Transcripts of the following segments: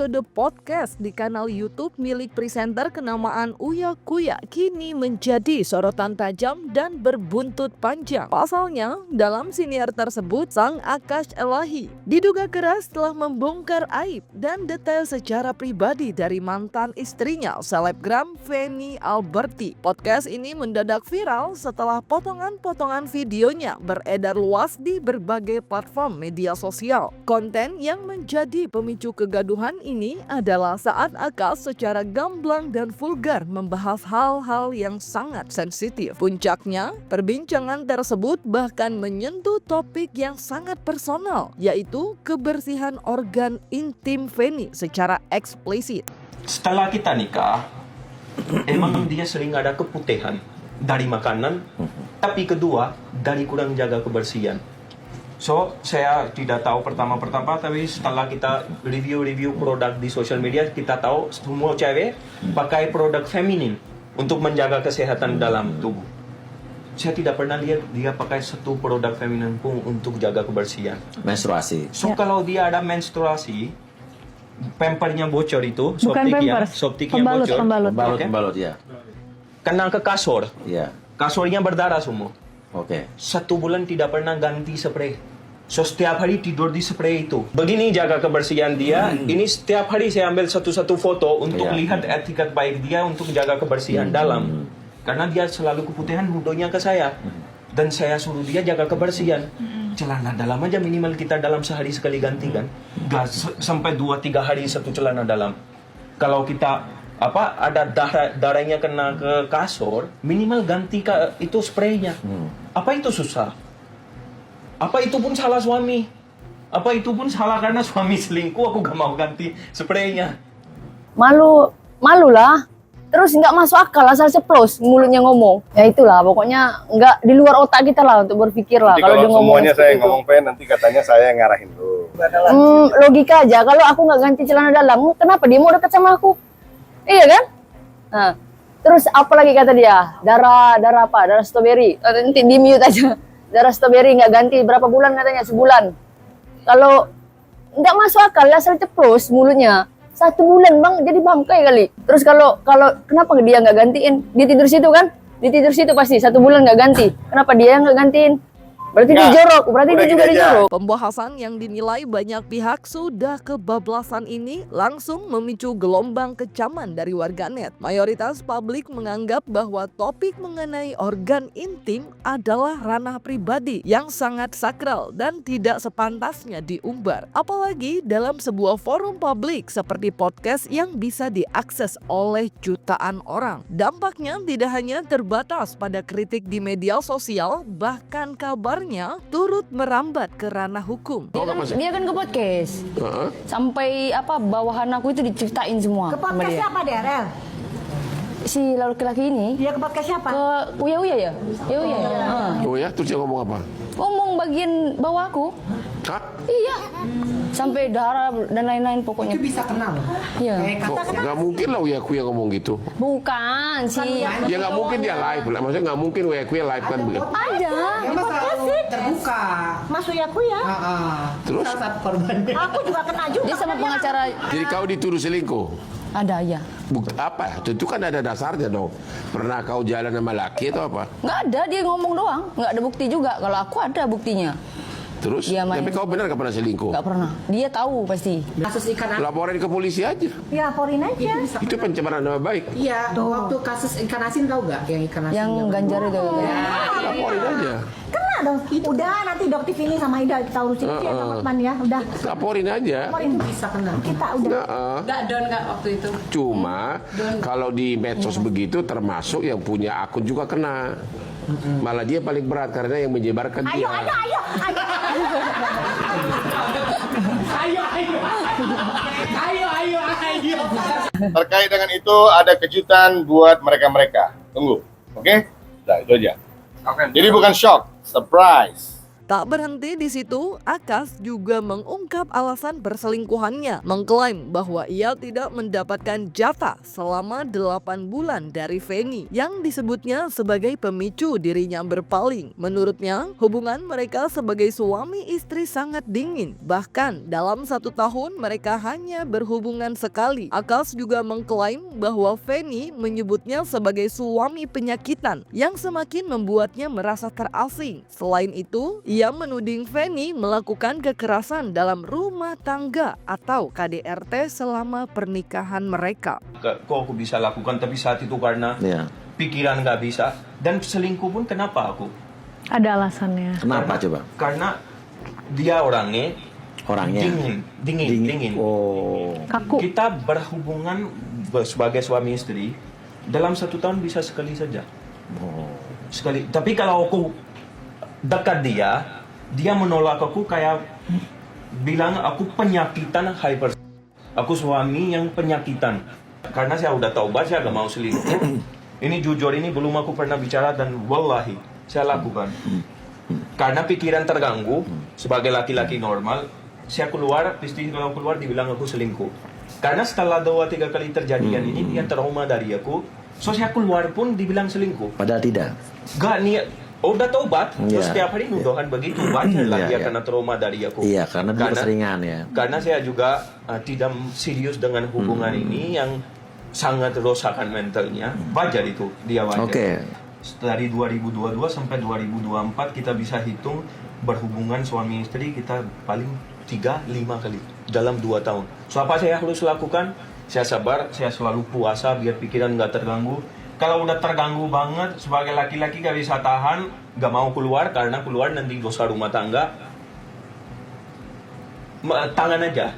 episode podcast di kanal YouTube milik presenter kenamaan Uya Kuya kini menjadi sorotan tajam dan berbuntut panjang. Pasalnya, dalam siniar tersebut, sang Akash Elahi diduga keras telah membongkar aib dan detail secara pribadi dari mantan istrinya, selebgram Feni Alberti. Podcast ini mendadak viral setelah potongan-potongan videonya beredar luas di berbagai platform media sosial. Konten yang menjadi pemicu kegaduhan ini adalah saat Akash secara gamblang dan vulgar membahas hal-hal yang sangat sensitif. Puncaknya, perbincangan tersebut bahkan menyentuh topik yang sangat personal, yaitu kebersihan organ intim Feni secara eksplisit. Setelah kita nikah, emang dia sering ada keputihan dari makanan, tapi kedua dari kurang jaga kebersihan. So, saya tidak tahu pertama-tama, tapi setelah kita review produk di sosial media, kita tahu semua cewek pakai produk feminin untuk menjaga kesehatan dalam tubuh. Saya tidak pernah lihat dia pakai satu produk feminin pun untuk jaga kebersihan. Menstruasi. So, kalau dia ada menstruasi, pampernya bocor itu, soptiknya bocor. Pembalut ya. Kena ke kasur. Iya. Kasurnya berdarah semua. Oke. 1 bulan tidak pernah ganti spray. So setiap hari tidur di spray itu. Begini jaga kebersihan dia. Ini setiap hari saya ambil satu-satu foto untuk lihat etiket baik dia untuk jaga kebersihan dalam. Karena dia selalu keputihan nudonya ke saya. Dan saya suruh dia jaga kebersihan. Celana dalam aja minimal kita dalam sehari sekali ganti kan. Gak sampai 2-3 hari satu celana dalam. Kalau kita ada darahnya kena ke kasur, minimal ganti itu spraynya. Apa itu susah? Apa itu pun salah suami? Apa itu pun salah karena suami selingkuh, aku gak mau ganti spraynya. Malu lah. Terus nggak masuk akal, asal ceplos mulutnya ngomong. Ya itulah, pokoknya nggak di luar otak kita lah untuk berpikir lah. Kalau dia ngomong semuanya saya ngomong pen, nanti katanya saya yang ngarahin lu. Logika aja, kalau aku nggak ganti celana dalam, kenapa dia mau dekat sama aku? Iya kan? Nah, terus apa lagi kata dia? Darah strawberry. Nanti di mute aja. Darah strawberry nggak ganti berapa bulan katanya, sebulan. Kalau nggak masuk akal, asal ceplos mulutnya. 1 bulan bang, jadi bangkai kali. Terus kalau kenapa dia nggak gantiin? Dia tidur situ kan? Dia tidur situ pasti 1 bulan nggak ganti. Kenapa dia nggak gantiin? Berarti dia jorok, berarti dia juga dijorok. Pembahasan yang dinilai banyak pihak sudah kebablasan ini langsung memicu gelombang kecaman dari warganet. Mayoritas publik menganggap bahwa topik mengenai organ intim adalah ranah pribadi yang sangat sakral dan tidak sepantasnya diumbar. Apalagi dalam sebuah forum publik seperti podcast yang bisa diakses oleh jutaan orang. Dampaknya tidak hanya terbatas pada kritik di media sosial, bahkan kabar turut merambat ke ranah hukum. Dia kan ke podcast. Sampai bawahan aku itu diceritain semua. Ke podcast siapa deh, Rel? Si laki-laki ini. Dia ke podcast siapa? Ke Uya ya? Uya ya. Oh ya, terus dia ngomong apa? Ngomong bagian bawah aku. Hah? Iya. Sampai darah dan lain-lain pokoknya. Itu bisa kenal. Iya. Nggak mungkin lah Uya Kuya ngomong gitu. Bukan sih. Ya nggak mungkin dia live lah. Maksudnya nggak mungkin Uya Kuya live kan begitu. Ada. Emang selalu terbuka. Mas Uyaku ya. Terus? Salah satu korbannya. Aku juga kena juga. Dia sama pengacara. Jadi kau dituduh selingkuh? Ada ya. Bukti apa? Tentu kan ada dasarnya dong. Pernah kau jalan sama laki atau apa? Nggak ada, dia ngomong doang. Nggak ada bukti juga. Kalau aku ada buktinya. Terus? Dia Tapi kau benar nggak pernah selingkuh? Nggak pernah. Dia tahu pasti. Kasus ikan Laporin ke polisi aja. Ya laporin aja. Itu pencemaran nama baik. Iya, waktu kasus ikan asin tahu nggak? Yang ikan asin. Yang ganjar itu. Laporin aja. Kena dong. Udah nanti Dokter Vini sama Ida kita urusin ya teman-teman ya. Udah. Laporin aja. Itu bisa kena. Kita udah. Nggak don nggak waktu itu. Cuma kalau di medsos begitu termasuk yang punya akun juga kena. Malah dia paling berat karena yang menyebarkan dia. Ayo. Terkait dengan itu ada kejutan buat mereka-mereka. Tunggu, oke? Nah, itu aja. Jadi bukan shock, surprise. Tak berhenti di situ, Akas juga mengungkap alasan perselingkuhannya, mengklaim bahwa ia tidak mendapatkan jatah selama 8 bulan dari Feni yang disebutnya sebagai pemicu dirinya berpaling. Menurutnya, hubungan mereka sebagai suami istri sangat dingin. Bahkan dalam 1 tahun mereka hanya berhubungan sekali. Akas juga mengklaim bahwa Feni menyebutnya sebagai suami penyakitan yang semakin membuatnya merasa terasing. Selain itu, ia menuding Feni melakukan kekerasan dalam rumah tangga atau KDRT selama pernikahan mereka. Kok aku bisa lakukan, tapi saat itu karena Iya. pikiran nggak bisa. Dan selingkuh pun kenapa aku? Ada alasannya. Kenapa coba? Karena dia orangnya Orangnya dingin. Oh. Kaku. Kita berhubungan sebagai suami istri dalam 1 tahun bisa sekali saja. Sekali. Tapi kalau aku dekat dia menolak aku kayak bilang aku penyakitan hyper. Aku suami yang penyakitan. Karena saya udah taubat, saya gak mau selingkuh. Ini jujur, ini belum aku pernah bicara dan wallahi saya lakukan. Karena pikiran terganggu sebagai laki-laki normal, saya keluar, istri kalau keluar dibilang aku selingkuh. Karena setelah 2-3 kali terjadian ini dia trauma dari aku. So saya keluar pun dibilang selingkuh. Padahal tidak. Gak niat. Udah taubat, terus Iya. setiap hari nuduhan begitu. Wajar lah dia Iya. kena trauma dari aku. Iya, karena dia keseringan ya. Karena saya juga tidak serius dengan hubungan ini yang sangat rosakkan mentalnya. Wajar itu, dia wajar. Oke. Dari 2022 sampai 2024 kita bisa hitung berhubungan suami istri kita paling 3-5 kali dalam 2 tahun. So apa saya harus lakukan? Saya sabar, saya selalu puasa biar pikiran nggak terganggu. Kalau udah terganggu banget, sebagai laki-laki gak bisa tahan, gak mau keluar, karena keluar nanti dosa rumah tangga. Tangan aja.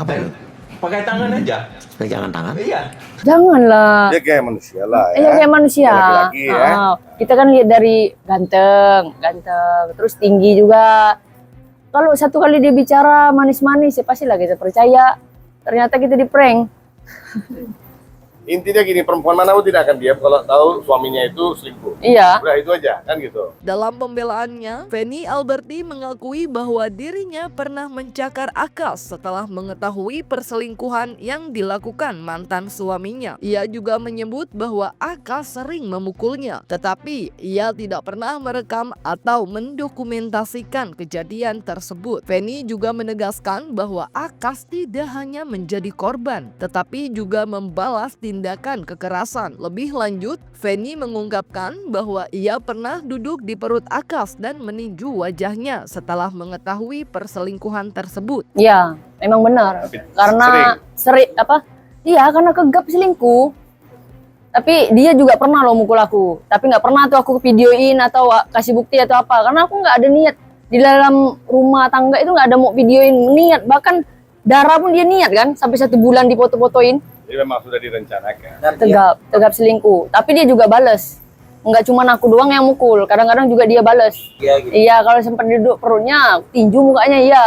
Apa itu? Pakai tangan aja. Pegangan tangan? Iya. Janganlah. Dia kayak manusia lah Iya ya. kayak manusia. Laki-laki ya. Kita kan lihat dari ganteng, terus tinggi juga. Kalau satu kali dia bicara manis-manis, ya pastilah kita percaya. Ternyata kita di prank. Intinya gini, perempuan mana pun tidak akan diam kalau tahu suaminya itu selingkuh. Iya. Udah itu aja, kan gitu. Dalam pembelaannya, Feni Alberti mengakui bahwa dirinya pernah mencakar Akas setelah mengetahui perselingkuhan yang dilakukan mantan suaminya. Ia juga menyebut bahwa Akas sering memukulnya, tetapi ia tidak pernah merekam atau mendokumentasikan kejadian tersebut. Feni juga menegaskan bahwa Akas tidak hanya menjadi korban, tetapi juga membalas tindakan kekerasan. Lebih lanjut, Feni mengungkapkan bahwa ia pernah duduk di perut Akas dan meninju wajahnya setelah mengetahui perselingkuhan tersebut. Iya, memang benar. Tapi Karena sering apa? Iya, karena kegap selingkuh. Tapi dia juga pernah loh mukul aku. Tapi nggak pernah tuh aku videoin atau kasih bukti atau apa. Karena aku nggak ada niat. Di dalam rumah tangga itu nggak ada mau videoin niat. Bahkan darah pun dia niat kan. Sampai 1 bulan difoto-fotoin. Jadi memang sudah direncanakan. Tegap selingkuh. Tapi dia juga bales. Nggak cuma aku doang yang mukul. Kadang-kadang juga dia bales. Iya, kalau sempat duduk perutnya, tinju mukanya iya.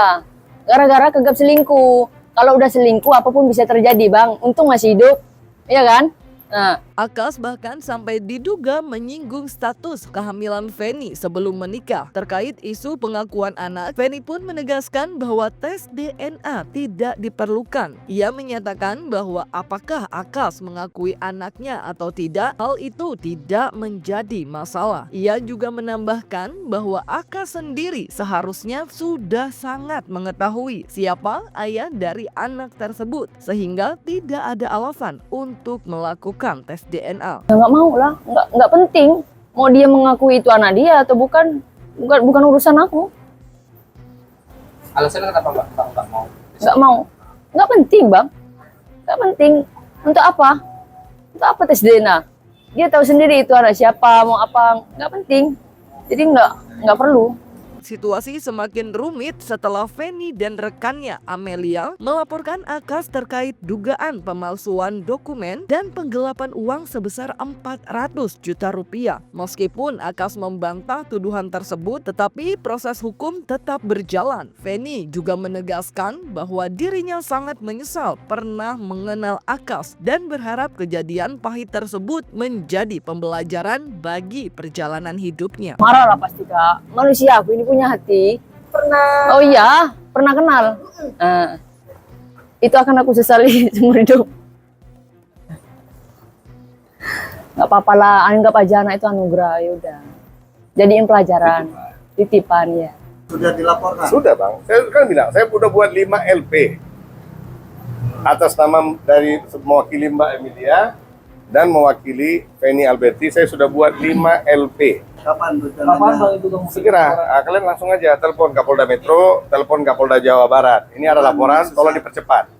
Gara-gara kegap selingkuh. Kalau udah selingkuh apapun bisa terjadi, Bang. Untung masih hidup. Iya kan? Nah, Akas bahkan sampai diduga menyinggung status kehamilan Feni sebelum menikah. Terkait isu pengakuan anak, Feni pun menegaskan bahwa tes DNA tidak diperlukan. Ia menyatakan bahwa apakah Akas mengakui anaknya atau tidak, hal itu tidak menjadi masalah. Ia juga menambahkan bahwa Akas sendiri seharusnya sudah sangat mengetahui siapa ayah dari anak tersebut, sehingga tidak ada alasan untuk melakukan tes DNA. ya nggak mau lah. Nggak penting. Mau dia mengakui itu anak dia atau bukan urusan aku. Alasannya kenapa Mbak nggak mau? Nggak mau. Nggak penting, Bang. Nggak penting. Untuk apa? Untuk apa tes DNA? Dia tahu sendiri itu anak siapa, mau apa. Nggak penting. Jadi nggak perlu. Situasi semakin rumit setelah Feni dan rekannya Amelia melaporkan Akas terkait dugaan pemalsuan dokumen dan penggelapan uang sebesar 400 juta rupiah. Meskipun Akas membantah tuduhan tersebut, tetapi proses hukum tetap berjalan. Feni juga menegaskan bahwa dirinya sangat menyesal pernah mengenal Akas dan berharap kejadian pahit tersebut menjadi pembelajaran bagi perjalanan hidupnya. Marah lah pasti, Kak. Manusia aku ini pun punya hati. Pernah. Oh iya, pernah kenal. Itu akan aku sesali seumur hidup. Nggak apa-apa lah, anggap aja anak itu anugerah, ya udah. Jadiin pelajaran, titipan ya. Sudah dilaporkan? Sudah bang, saya kan bilang, saya udah buat 5 LP atas nama dari mewakili Mbak Emilia dan mewakili Feni Alberti. Saya sudah buat 5 LP. Kapan itu? Segera, kalian langsung aja telepon Kapolda Metro, telepon Kapolda Jawa Barat. Ini ada laporan, tolong dipercepat.